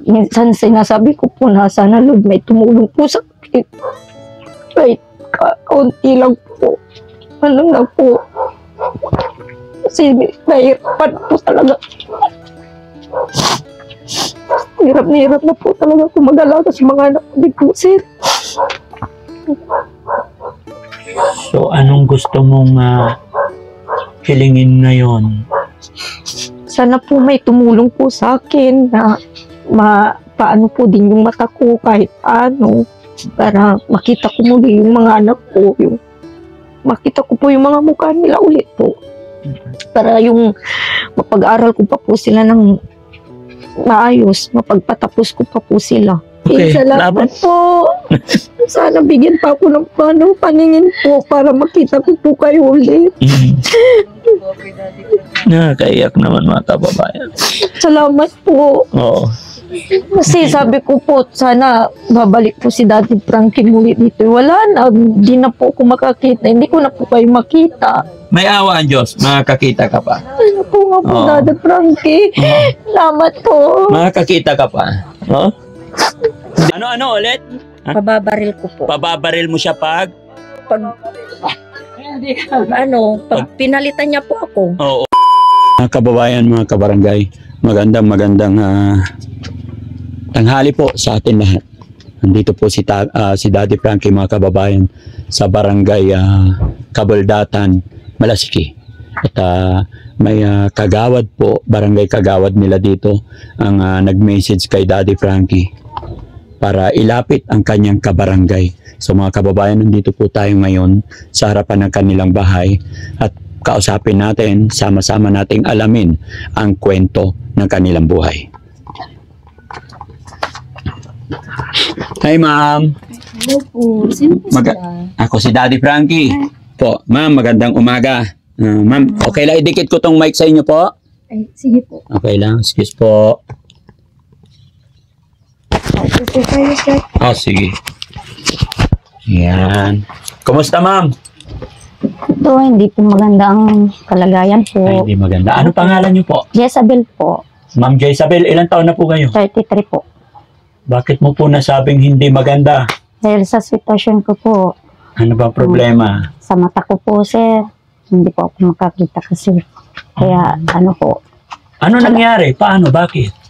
minsan sinasabi ko po na sana Lord may tumulong po sa akin. Kahit kaunti lang po. Ano na po. Kasi nahirapan po talaga. Hirap na po talaga kung mag-alaga sa mga anak ko din po, sir. So, anong gusto mong hilingin ngayon? Sana po may tumulong po sa akin na paano po din yung mata ko kahit paano para makita ko muli yung mga anak ko, yung makita ko po yung mga mukha nila ulit po. Para yung mapag-aral ko pa po sila ng maayos, mapagpatapos ko pa po sila. Okay, Salamat po. Sana bigyan pa ako ng paningin po para makita ko po kayo ulit. Nakakaiyak naman mga kababayan. Salamat po. Oo. Kasi sabi ko po, sana babalik po si Daddy Frankie muli dito. Wala na, hindi na po ako makakita. Hindi ko na po kayo makita. May awa ang Diyos, makakakita ka pa. Ano po nga po, Oo. Daddy Frankie. Salamat po. Makakakita ka pa. No? Ano ulit? Pababaril ko po. Pababaril mo siya pag? Pag pinalitan niya po ako. Oo. Mga kababayan, mga kabarangay, magandang tanghali po sa atin lahat. Nandito po si Daddy Frankie, mga kababayan, sa barangay Kabaldatan, Malasiki. At may kagawad po, barangay kagawad nila dito ang nag-message kay Daddy Frankie para ilapit ang kanyang kabarangay. So mga kababayan, nandito po tayo ngayon sa harapan ng kanilang bahay at kausapin natin, sama-sama nating alamin ang kwento ng kanilang buhay. Hi ma'am. Hello po. Sino po Ako si Daddy Frankie. Po, ma'am, magandang umaga. Ma'am, okay lang idikit ko tong mic sa inyo po? Ay, sige po. Okay lang, excuse po. Okay tayo, sir. Oh, sige. Yan. Kumusta ma'am? Ito, hindi po maganda ang kalagayan po. Ay, hindi maganda. Ano pangalan niyo po? Jezabel po, Ma'am Jezabel, ilang taon na po kayo? 33 po. Bakit mo po nasabing hindi maganda? Dahil sa sitwasyon ko po, Ano ba problema? sa mata ko po, sir, hindi po ako makakita kasi. Kaya, ano po, Ano nangyari? Paano? Bakit?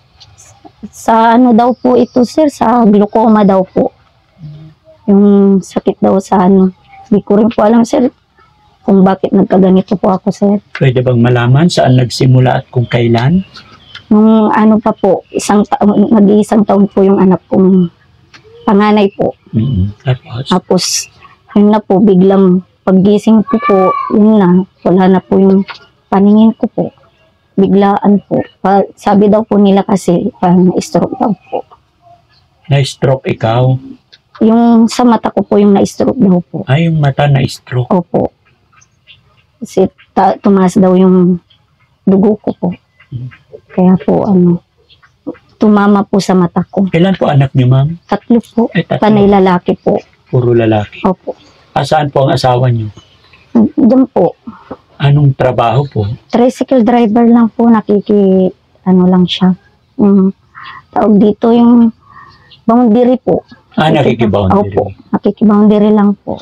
sa ano daw po ito, sir, sa glaucoma daw po. Yung sakit daw sa ano. Hindi ko rin po alam, sir, kung bakit nagkaganito po ako, sir. Pwede bang malaman saan nagsimula at kung kailan? Nung ano pa po, nag-iisang taon po yung anak kong panganay po. Tapos, Tapos, yun na po, biglang paggising ko po, yun na, wala na po yung paningin ko po. Biglaan po. Sabi daw po nila kasi, na-stroke daw po. na-stroke ikaw? Yung sa mata ko po, yung na-stroke daw po. Ay, yung mata na-stroke. Opo. Kasi tumaas daw yung dugo ko po. Kaya po, tumama po sa mata ko. Ilan po anak niyo, ma'am? 3 po. Ay, 3. Panay lalaki po. Puro lalaki. Opo. Saan po ang asawa niyo? Diyan po. Anong trabaho po? Tricycle driver lang po. Lang siya. Tawag dito yung boundary po. Nakikiboundary. Opo. Nakikiboundary lang po.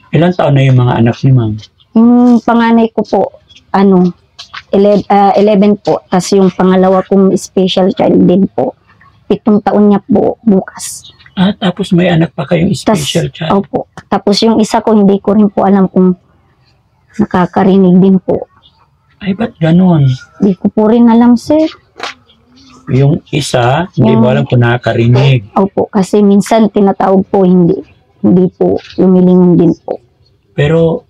Ilang taon na yung mga anak ni ma'am? Yung panganay ko po, 11 po. Tapos yung pangalawa kong special child din po, 7 taon niya po bukas. Tapos may anak pa kayong special child? Opo. Tapos yung isa ko, hindi ko rin po alam kung nakakarinig din po. Ay, ba't ganon? Hindi ko po rin alam, sir. Yung isa, hindi mo alam kung nakakarinig. Opo, kasi minsan tinatawag po, hindi po, lumilingon din po. Pero,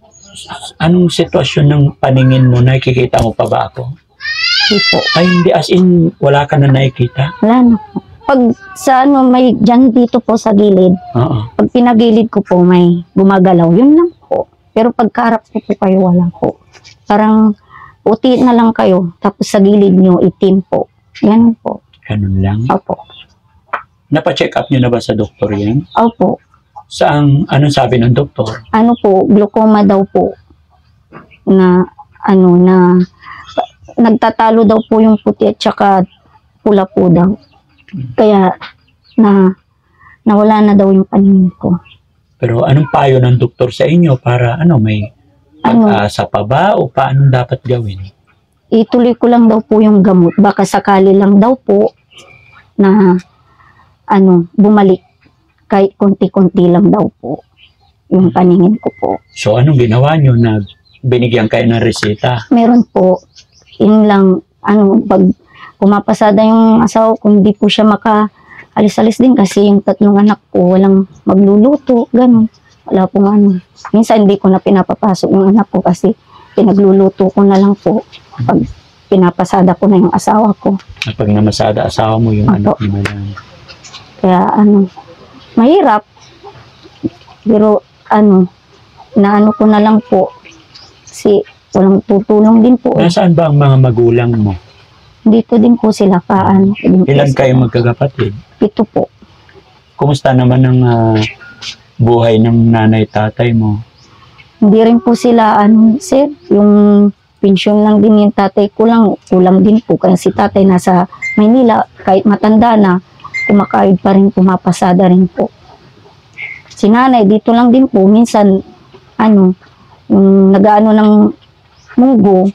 anong sitwasyon ng paningin mo? Nakikita mo pa ba ako? Hindi po. Ay, hindi. As in, wala ka na nakikita? Wala na po. Pag sa may dyan dito po sa gilid, Oo. pag pinagilid ko po may gumagalaw, yun lang po. Pero pagkarap ko po kayo, wala po. Parang puti na lang kayo, tapos sa gilid nyo, itim po. Yan po. Ganun lang. Opo. Napa-check up nyo na ba sa doktor yan? Opo. Anong sabi ng doktor? Ano po, glaucoma daw po. Na nagtatalo daw po yung puti at saka pula po daw. Kaya nawala na daw yung paningin ko. Pero anong payo ng doktor sa inyo para may pag-asa pa ba o paano dapat gawin? Ituloy ko lang daw po yung gamot. Baka sakali lang daw po na bumalik. Kahit konti-konti lang daw po yung paningin ko po. So anong ginawa nyo na binigyan kayo ng reseta? Meron po, yun lang, pag pumapasada yung asawa ko, hindi po siya maka-alis-alis din kasi yung 3 anak ko, walang magluluto, ganun. Wala pong Minsan hindi ko na pinapapasok yung anak ko kasi pinagluluto ko na lang po pag pinapasada ko na yung asawa ko. Pag namasada asawa mo yung anak mo na lang. Kaya mahirap. Pero ko na lang po. Kasi walang tutulong din po. Nasaan ba ang mga magulang mo? Dito din po sila Ilan kayo magkakapatid? 7 po. Kumusta naman ang buhay ng nanay-tatay mo? Hindi rin po sila, sir, yung pensyon lang din yung tatay ko lang, kulang din po. Kaya si tatay nasa Maynila, kahit matanda na, kumakayod pa rin, pumapasada rin po. Si nanay, dito lang din po, minsan, yung nag-ano ng munggo,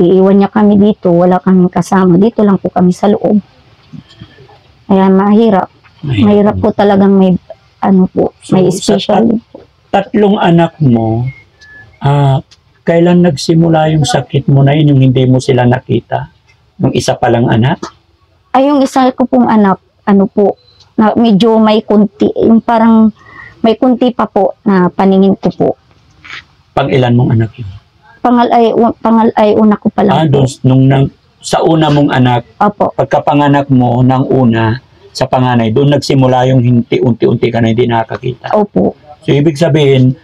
iiwan niya kami dito, wala kaming kasama. Dito lang po kami sa loob. Kaya mahirap. Mahirap po talagang may, may special. 3 anak mo, kailan nagsimula yung sakit mo na yun, yung hindi mo sila nakita? Yung isa palang anak? Ay, yung isa ko pong anak, na medyo may kunti, yung parang may kunti pa po na paningin ko po. Pang-ilan mong anak yun? Pangal-ay una ko pa lang po. Sa una mong anak, Opo. pagkapanganak mo ng una, sa panganay, doon nagsimula yung unti-unti ka na hindi nakakita. Opo. So, ibig sabihin,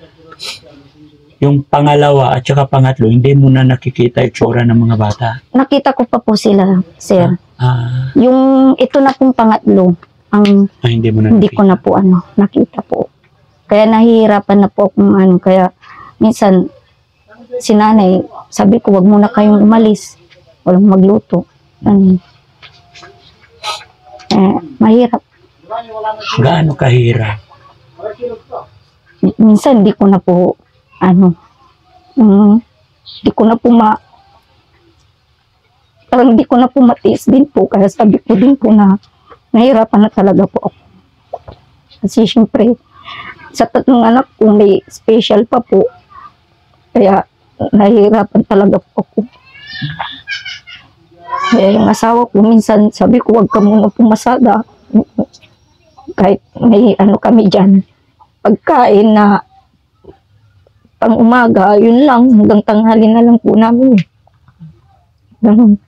yung pangalawa at saka pangatlo, hindi mo na nakikita yung tsura ng mga bata. Nakita ko pa po sila, sir. Yung ito na pong pangatlo, hindi mo na hindi ko na po nakita po. Kaya nahihirapan na po akong kaya minsan, si nanay, sabi ko, wag muna kayong umalis. Walang magluto. Mahirap. Gaano kahirap? Minsan, hindi ko na po, hindi ko na po parang hindi ko na po matiis din po. Kaya sabi ko din po na nahirapan na talaga po ako. Kasi syempre, sa 3 anak ko, may special pa po. Kaya, nahihirapan talaga po ako. Kaya yung asawa ko, minsan sabi ko, wag ka muna pumasada. Kahit may kami dyan. Pagkain na pang umaga, yun lang, hanggang tanghali na lang po namin. Ganun.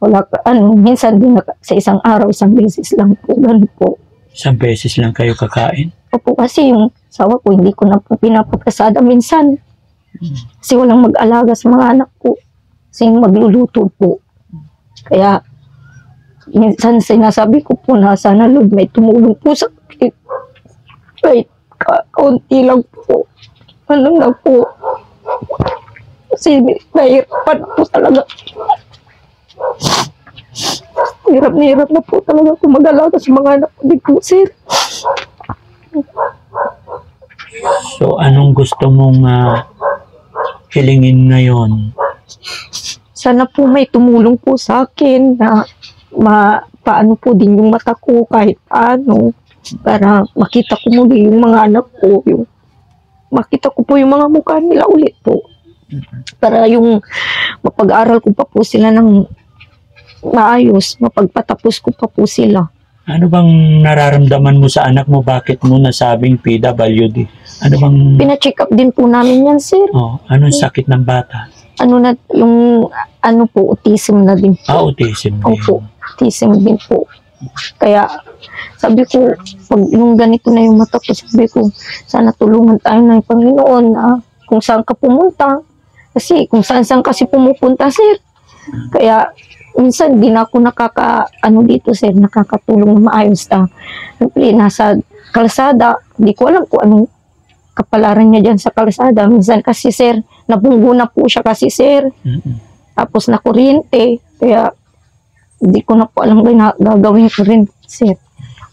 Wala ka, minsan din sa isang araw, 1 beses lang po. Ganun po. 1 beses lang kayo kakain? Opo, kasi yung asawa ko, hindi ko na po pinapapasada minsan. Kasi walang mag-alaga sa mga anak ko. Kasi magluluto po. Kaya, minsan sinasabi ko po na sana Lord may tumulong po sa akin. Kahit kaunti lang po. Na po. Kasi nahirapan po talaga. Hirap na po talaga kung mag-alaga sa mga anak ko din po, sir. So, anong gusto mong hilingin ngayon? Sana po may tumulong po sa akin na paano po din yung mata ko kahit paano para makita ko muli yung mga anak ko, makita ko po yung mga mukha nila ulit po. Para yung mapag-aral ko pa po sila ng maayos, mapagpatapos ko pa po sila. Ano bang nararamdaman mo sa anak mo? Bakit mo nasabing PWD? Ano bang... Pina-check up din po namin yan, sir. Anong sakit ng bata? Autism na din po. Autism. Opo, autism din po. Kaya, sabi ko, pag yung ganito na yung mata ko, sabi ko, sana tulungan tayo ng Panginoon na kung saan ka pumunta. Kasi kung saan kasi pumupunta, sir. Kaya, minsan, di na ako dito, sir, nakakatulong na maayos na. Siyempre, nasa kalsada, di ko alam kung anong kapalaran niya dyan sa kalsada. Minsan kasi, sir, nabunggo na po siya kasi, sir. Tapos na kuryente. Kaya, Hindi ko na po alam gagawin ko rin, sir.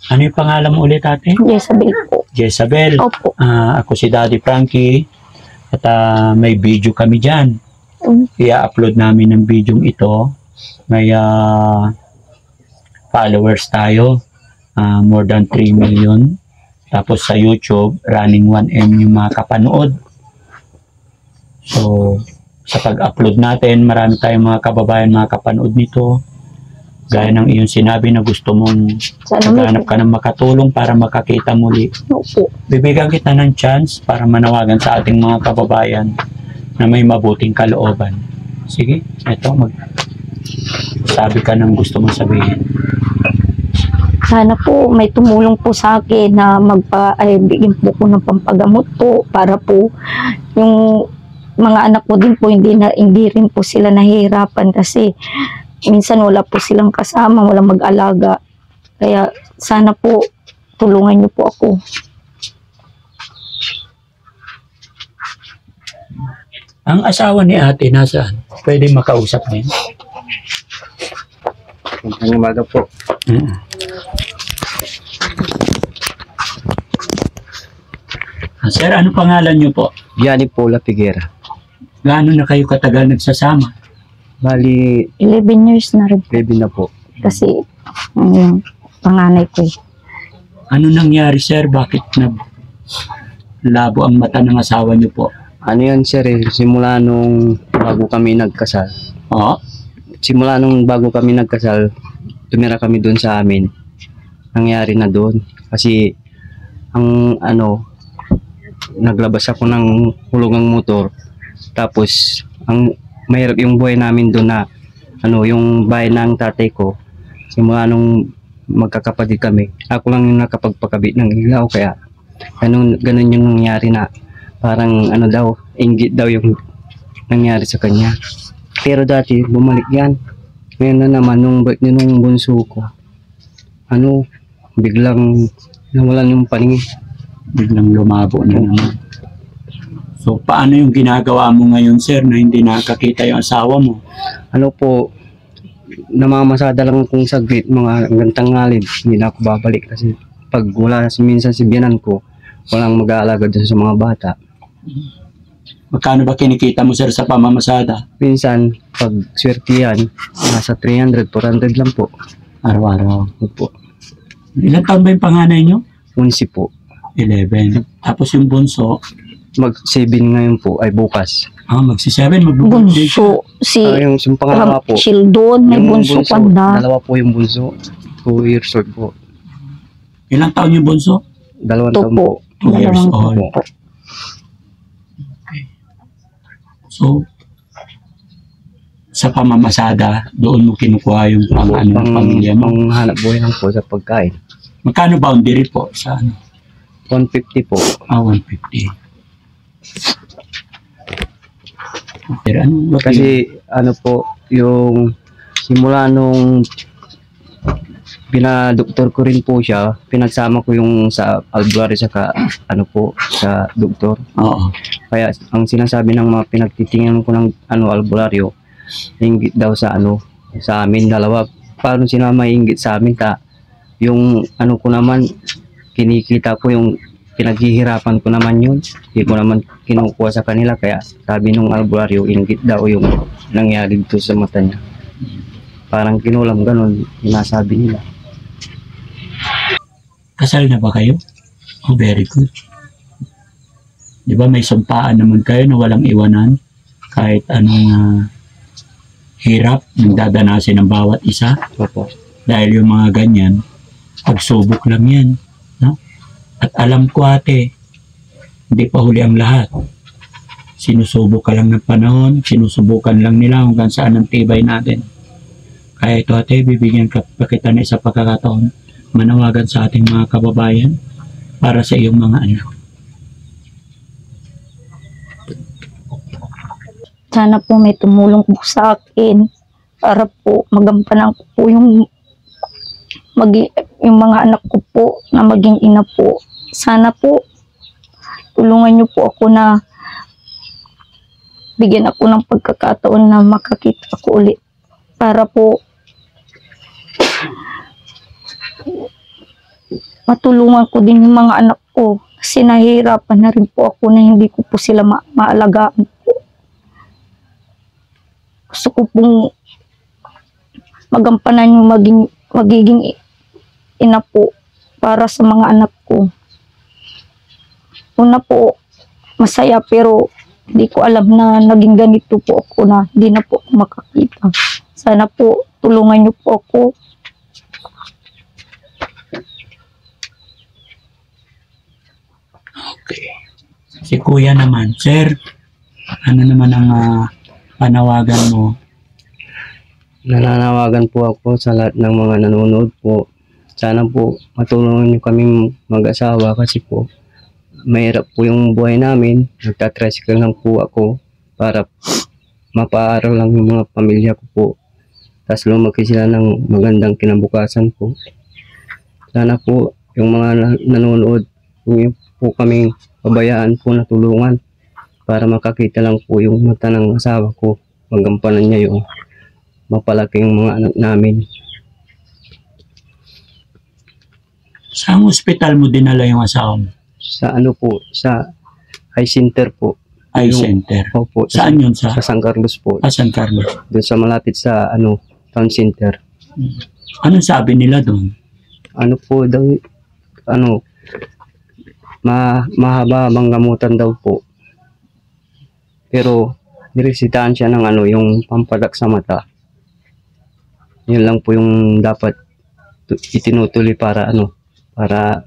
Ano yung pangalan mo ulit, ate? Jezabel po. Jezabel. Opo. Ako si Daddy Frankie. At may video kami dyan. I-upload namin ng video ito. May followers tayo. More than 3 million. Tapos sa YouTube, running 1M yung mga kapanood. So, sa pag-upload natin, marami tayong mga kababayan, mga kapanood nito. Gaya ng iyong sinabi na gusto mong Sana may maghanap ka ng makatulong para makakita muli. Opo. Bibigyan kita ng chance para manawagan sa ating mga kababayan na may mabuting kalooban. Sige, eto, sabi ka ng gusto mong sabihin. Sana po may tumulong po sa akin na bigyan po ko ng pampagamot po para po yung mga anak ko din po hindi rin po sila nahihirapan kasi minsan wala po silang kasama, walang mag-alaga. Kaya sana po tulungan niyo po ako. Ang asawa ni ate nasaan? Pwede makausap din. Ang umaga po. Sir, ano pangalan niyo po? Yanni Paula Figuera. Gaano na kayo katagal nagsasama? Bali, 11 years na rin baby na po. kasi yung panganay ko eh. Ano nangyari, sir? Bakit labo ang mata ng asawa niyo po? Ano yan sir simula nung bago kami nagkasal. Oo. Simula nung bago kami nagkasal, tumira kami doon sa amin. Nangyari na doon. Kasi, naglabas ako ng hulungang motor. Tapos, mahirap yung buhay namin doon na, yung bahay ng tatay ko. Simula nung magkakapatid kami, ako lang yung nakapagpakabit ng ilaw. Kaya, ganun yung nangyari na, parang inggit daw yung nangyari sa kanya. Pero dati, bumalik yan. Ngayon na naman, nung bunso ko, biglang nawalan yung paningin. Biglang lumabo na naman. So, paano yung ginagawa mo ngayon, sir, na hindi nakakita yung asawa mo? Namamasada lang akong saglit, mga hanggang tanghali, hindi na ako babalik kasi pag wala minsan si biyanan ko, walang mag-aalaga dun sa mga bata. Magkano ba kinikita mo, sir, sa pamamasada? Minsan, pag swerte yan, nasa 300, 400 lang po. Araw-araw. Opo. Ilan taon ba yung panganay nyo? 11 po. 11. Tapos yung bunso, Mag-7 ngayon po ay bukas. magsi-7, magbubunso. Bunso, si Yung pangalawa po. Sheldon, may Yung bunso pa na. Dalawa po yung bunso. 2 years old po. Ilang taon yung bunso? 2 Ito taon po. po. 2 years Dalawang old. po. So, sa pamamasada, doon mo kinukuha yung pamilya mo. Pang hanap buhay lang po sa pagkain. Magkano boundary po sa 150 po. 150. Pero Kasi po, yung simula nung pinadoktor ko rin po siya, pinagsama ko yung sa albularyo saka sa doktor. Oo. Kaya ang sinasabi ng mga pinagtitingnan ko ng albularyo, inggit daw sa sa amin dalawa. Paano sila mainggit sa amin yung ko naman kinikita ko yung pinaghihirapan ko naman yun. Hindi ko naman kinukuha sa kanila kaya sabi nung albularyo, inggit daw yung nangyari dito sa mata niya. Parang kinulam ganun, sinasabi nila. Kasal na ba kayo? Oh, very good. Di ba may sumpaan naman kayo na walang iwanan? Kahit anong hirap ng dadanasin ng bawat isa. Opo. Dahil yung mga ganyan, pagsubok lang yan. No? At alam ko ate, hindi pa huli ang lahat. Sinusubok ka lang ng panahon, sinusubukan lang nila hanggang saan ang tibay natin. Kaya ito ate, bibigyan pa kita ng isa pagkakataon, manawagan sa ating mga kababayan para sa iyong mga anak. Sana po may tumulong po sa akin para po magampanan ko po yung mga anak ko po na maging ina po. Sana po tulungan niyo po ako na bigyan ako ng pagkakataon na makakita ako ulit para po matulungan ko din yung mga anak ko. Kasi nahihirapan na rin po ako na hindi ko po sila maalagaan po. Gusto ko pong magampanan yung magiging ina po para sa mga anak ko. Una po, masaya pero hindi ko alam na naging ganito po ako na hindi na po ako makakita. Sana po tulungan niyo po ako. Okay. Si Kuya naman, Sir, ano naman ang panawagan mo? Nananawagan po ako sa lahat ng mga nanonood po. Sana po matulungan niyo kami mag-asawa kasi po mahirap po yung buhay namin. Nagtatricycle lang po ako para mapaaral lang yung mga pamilya ko po. Tapos lumaki sila ng magandang kinabukasan po. Sana po yung mga nanonood, huwag po kaming pabayaan po na tulungan para makakita lang po yung mata ng asawa ko. Magampanan niya yung mapalaking mga anak namin. Saan hospital mo dinala yung asawa mo? Sa ano po, sa eye center po. Eye Yung- center. Opo, Saan yun? Sa Sa San Carlos po. San Carlos. Doon sa malapit sa ano, town center. Anong sabi nila doon? Ano po daw, ano, mahaba bang gamutan daw po. Pero, niresitahan siya ng ano, yung pampadak sa mata. Yun lang po yung dapat itinutuloy para ano, para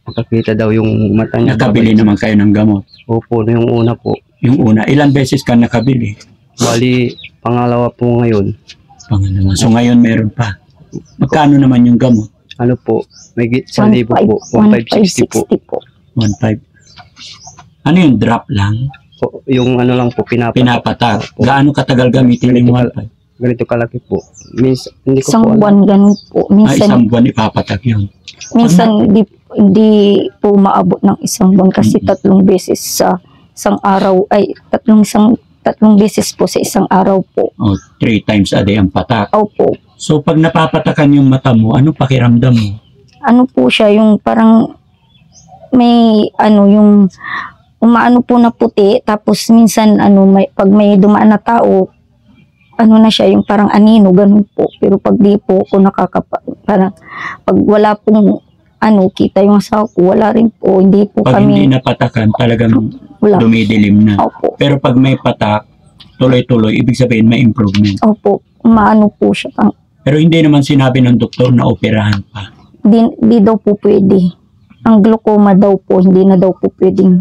makakita daw yung mata niya. Nakabili naman kayo ng gamot. Opo, yung una po. Yung una, ilang beses ka nakabili? Bali, pangalawa po ngayon. Pangalawa. So ngayon meron pa. Magkano naman yung gamot? Ano po, may 1,000 po. 1,560 po. 1,560 po. 1.5. Ano yung drop lang? Po, yung ano lang po, Pinapatak. Opo. Gaano katagal gamitin yung 1.5? Ganito kalaki po. Hindi ko Isang po alam. buwan ganun po. Isang buwan ipapatak yun. Minsan hindi po maabot ng isang buwan kasi tatlong beses sa isang araw ay tatlong beses po sa isang araw po. O, 3 times a day ang patak. Opo. So pag napapatakan yung mata mo, ano pakiramdam mo? Ano po siya yung parang may ano yung umaano po na puti tapos minsan ano pag may dumaan na tao ano na siya yung parang anino ganun po pero pag di po ako parang pag wala pong ano kita yung asawa ko wala rin po hindi po Pag hindi kami napatakan, talagang wala. dumidilim na. Opo. Pero pag may patak, tuloy-tuloy, ibig sabihin may improvement. Opo. Umaano po siya. Pero hindi naman sinabi ng doktor na operahan pa. Di daw po pwede. Ang glaucoma daw po, hindi na daw po pwedeng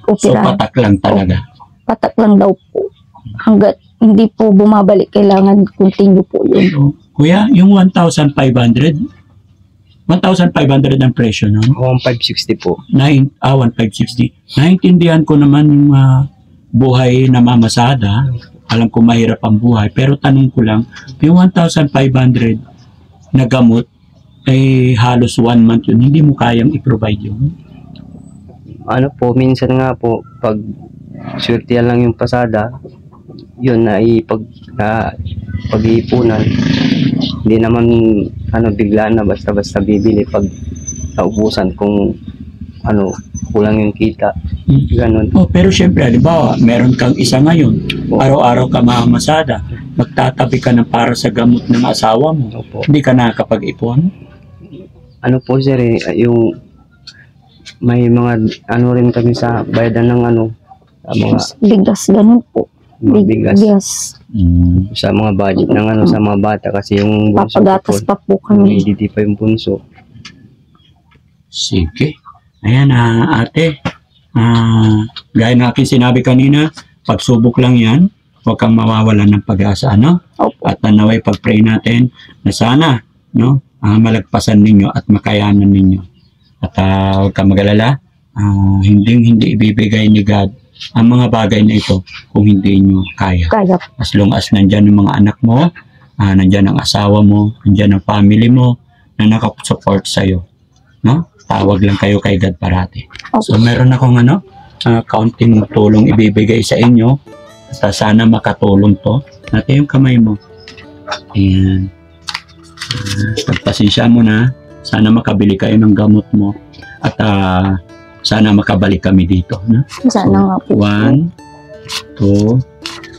So operahan. patak lang talaga. Patak lang daw po. Hanggat hindi po bumabalik, kailangan continue po yun. So, kuya, yung 1,500 ang presyo nun? 1,560 po. 1,560. Naintindihan ko naman yung buhay na mamasada. Alam ko mahirap ang buhay. Pero tanong ko lang, yung 1,500 na gamot, ay halos 1 month yun. Hindi mo kayang i-provide yun. Ano po, minsan nga po, pag swerte lang yung pasada, yun na pag-iipunan. Hindi naman ano biglaan na basta-basta bibili pag naubusan kung ano kulang yung kita. Ganun. Oh, pero syempre, halimbawa, meron kang isa ngayon. Araw-araw ka mamamasada. Magtatabi ka ng para sa gamot ng asawa mo. Opo. Hindi ka nakakapag-ipon. Ano po sir, yung may mga ano rin kami sa bayadan ng ano sa mga Bigas, ganun po. bigas Bigas. sa mga budget ng ano sa mga bata kasi yung bunso Papagatas ko pa po po, kami. hindi pa yung bunso. Sige. Ayan, ate. Gaya na aking sinabi kanina, pagsubok lang yan. Huwag kang mawawalan ng pag-asa, ano? Opo. At naway pag-pray natin na sana, no? Malagpasan ninyo at makayanan ninyo. At huwag kang mag-alala, hindi ibibigay ni God ang mga bagay na ito kung hindi nyo kaya. Kaya po. As long as nandyan ang mga anak mo, nandyan ang asawa mo, nandyan ang family mo, na nakasupport sa'yo. No? Tawag lang kayo kay God parati. So meron akong kaunting tulong ibibigay sa inyo. At sana makatulong to. Natin yung kamay mo. Ayan. Pagpasensya mo na. Sana makabili kayo ng gamot mo. At sana makabalik kami dito. No? Sana nga po. 1, 2,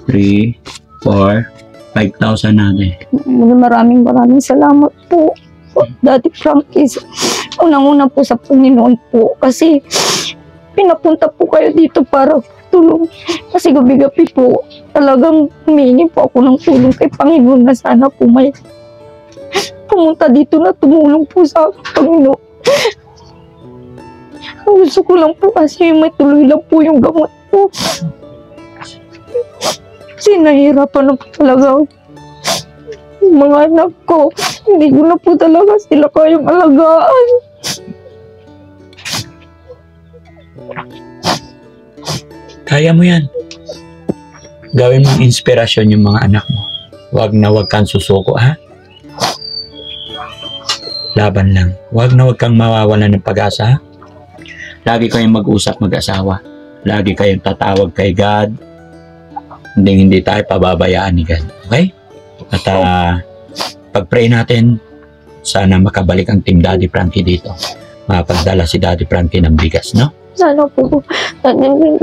3, 4, 5,000 natin. Maraming salamat po. Daddy Frankie, unang-una po sa Panginoon po. Kasi pinapunta po kayo dito para tulong. Kasi gabi-gabi po, talagang humingi po ako ng tulong kay Panginoon na sana po may pumunta dito na tumulong po sa Panginoon. Ang gusto ko lang po kasi may tuloy lang po yung gamot po. Kasi nahihirapan na po talaga yung mga anak ko. Hindi ko na po talaga sila kayang alagaan. Kaya mo yan. Gawin mong inspirasyon yung mga anak mo. Huwag kang susuko, ha? Laban lang. Huwag kang mawawalan ng pag-asa, ha? Lagi kayong mag-usap mag-asawa. Lagi kayong tatawag kay God. Hindi tayo pababayaan ni God. Okay? At pag-pray natin, sana makabalik ang Team Daddy Frankie dito. Mapagdala si Daddy Frankie ng bigas, no? Sana po.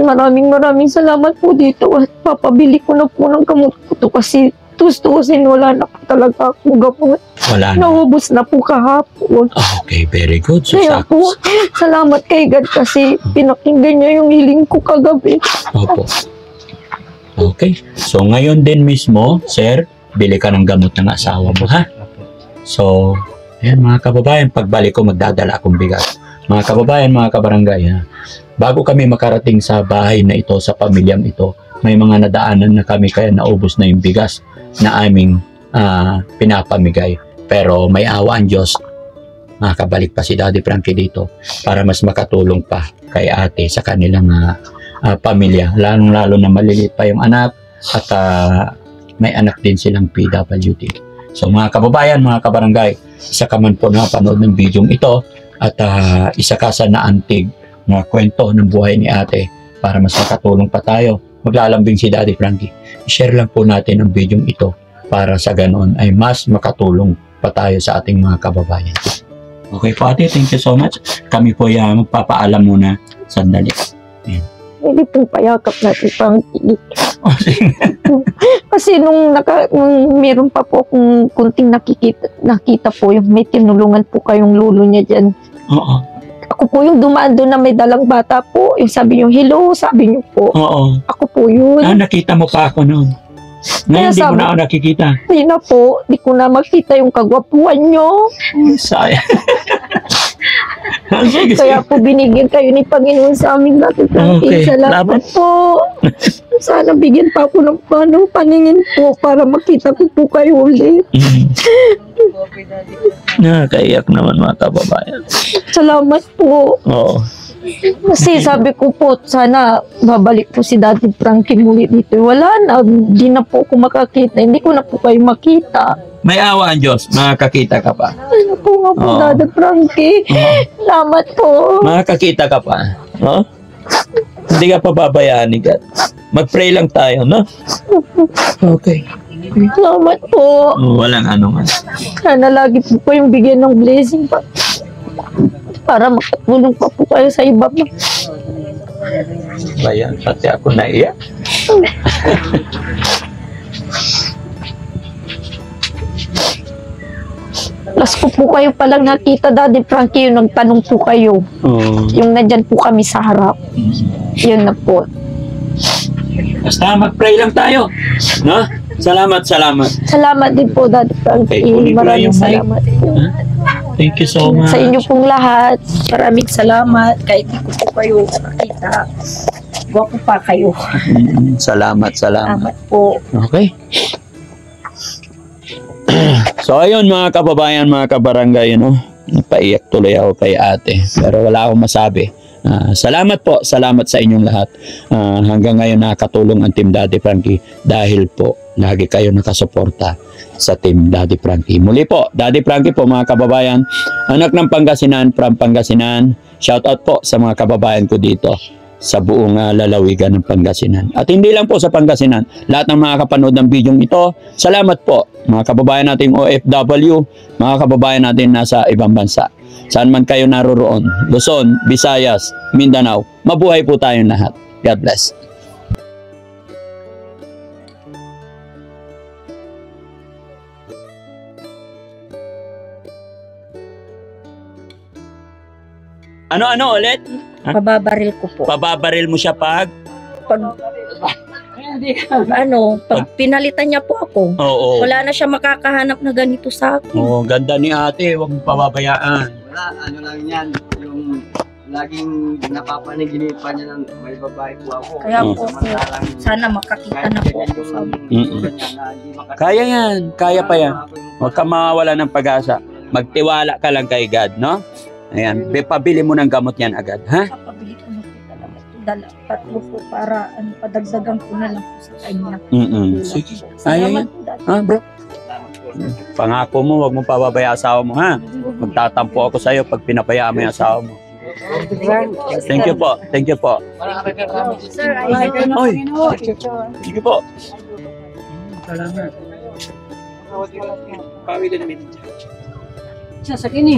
Maraming salamat po dito at papabili ko na po ng gamot ko to kasi tustusin wala na po talaga akong gamot. Wala na. Naubos na po kahapon. Okay, very good. So, Kaya po, salamat kay God kasi pinakinggan niya yung hiling ko kagabi. Opo. Okay. So, ngayon din mismo, sir, bili ka ng gamot ng asawa mo, ha? So, ayan mga kababayan, pagbalik ko magdadala akong bigas. Mga kababayan, mga kabarangay, ha? Bago kami makarating sa bahay na ito, sa pamilyang ito, may mga nadaanan na kami kaya naubos na yung bigas na aming pinapamigay. Pero may awa ang Diyos, makabalik pa si Daddy Frankie dito para mas makatulong pa kay ate sa kanilang pamilya. Lalong-lalo na maliliit pa yung anak at may anak din silang PWD. So mga kababayan, mga kabarangay, isa ka man po napanood ng video ito at isa ka sa naantig mga kwento ng buhay ni ate para mas makatulong pa tayo. Maglalambing si Daddy Frankie. I-share lang po natin ang video ito para sa ganoon ay mas makatulong pa tayo sa ating mga kababayan. Okay po ate, thank you so much. Kami po magpapaalam muna sandali. Hindi pong payakap natin pang kasi nung meron pa po akong kunting nakita po yung may tinulungan po kayong lulo niya dyan. Oo. Ako po yung dumaan doon na may dalang bata po. Yung sabi niyo, hello, sabi niyo po. Oo. Ako po yun. Nakita mo pa ako noon. Ngayon, di mo na ako nakikita. Hindi na po. Di ko na makita yung kagwapuan niyo. Sayang. Sige, Kaya po binigyan kayo ni Panginoon sa amin natin. Okay. Salamat po. Sana bigyan pa ako ng paningin po para makita ko po kayo ulit. Nakakaiyak naman mga kababayan. Salamat po. Oo. Kasi sabi ko po, sana babalik po si Daddy Frankie muli dito. Wala na, di na po ako makakita. Hindi ko na po kayo makita. May awa ang Diyos, makakita ka pa. Ano po nga po, Oo. Daddy Frankie. Salamat po. Makakita ka pa. No? Hindi ka pababayaan ni God. Mag-pray lang tayo, no? Okay. Salamat po. Walang ano man. Sana lagi po kayong bigyan ng blessing pa. Para makatulong pa po kayo sa iba pa. Bayan, pati ako naiyak. Last ko po kayo palang nakita, Daddy Frankie, yung nagtanong po kayo. Oo. Yung nandyan po kami sa harap. Yun na po. Basta mag-pray lang tayo. No? Salamat. Salamat din po, Daddy Okay, Frankie. kunin ko lang Maraming yung mic. salamat po. Thank you so much. Sa inyo pong lahat, maraming salamat. Kahit di ko po kayo nakita, gwapo pa kayo. Salamat. Salamat po. Okay. So ayun mga kababayan, mga kabarangay, napaiyak tuloy ako kay ate. Pero wala akong masabi. Salamat po, salamat sa inyong lahat. Hanggang ngayon nakatulong ang Team Daddy Frankie dahil po lagi kayo nakasuporta sa Team Daddy Frankie. Muli po, Daddy Frankie po mga kababayan, anak ng Pangasinan, from Pangasinan. Shout out po sa mga kababayan ko dito sa buong lalawigan ng Pangasinan. At hindi lang po sa Pangasinan, lahat ng mga kapanood ng video ito, salamat po mga kababayan nating OFW, mga kababayan natin nasa ibang bansa. Saan man kayo naroroon, Luzon, Visayas, Mindanao, mabuhay po tayong lahat. God bless. Ano ulit? Pababaril ko po. Pababaril mo siya pag? Pag pinalitan niya po ako. Oo. Wala na siya makakahanap na ganito sa akin. Oo, ganda ni ate. Huwag mong pababayaan. Wala, ano lang yan, yung laging napapanaginipan niya ng may babae po ako. Kaya po, Samantalang sana makakita na po ako sa Kaya yan. Kaya pa yan. Huwag ka mawawala ng pag-asa. Magtiwala ka lang kay God, no? Ayan. Pabili mo ng gamot yan agad, ha? Papabili ko na po talaga. Tatlo po para padagdagan ko na lang po sa kanya. Sige. Salamat po, Dad. Ha, bro? Pangako mo, huwag mong pababaya asawa mo, ha? Magtatampo ako sa'yo pag pinabayaan mo yung asawa mo. Thank you po. Thank you po. Sir, ay Oy. Sige po. Salamat. Pawili na namin. Sa sakini.